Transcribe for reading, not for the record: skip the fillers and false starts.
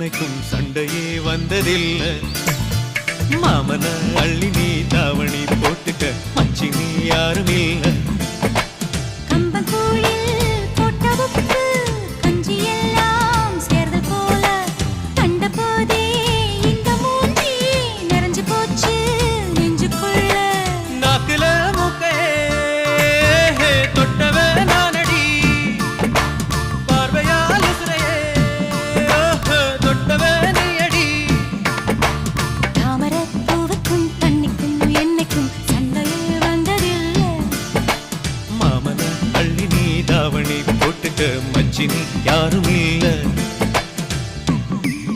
என்னைக்கும் சண்டையே வந்ததில்லை. மாமன அள்ளி நீ தாவணி போட்டுக்க மச்சி நீ யாரும் இல்லை. கம்பங்கூழி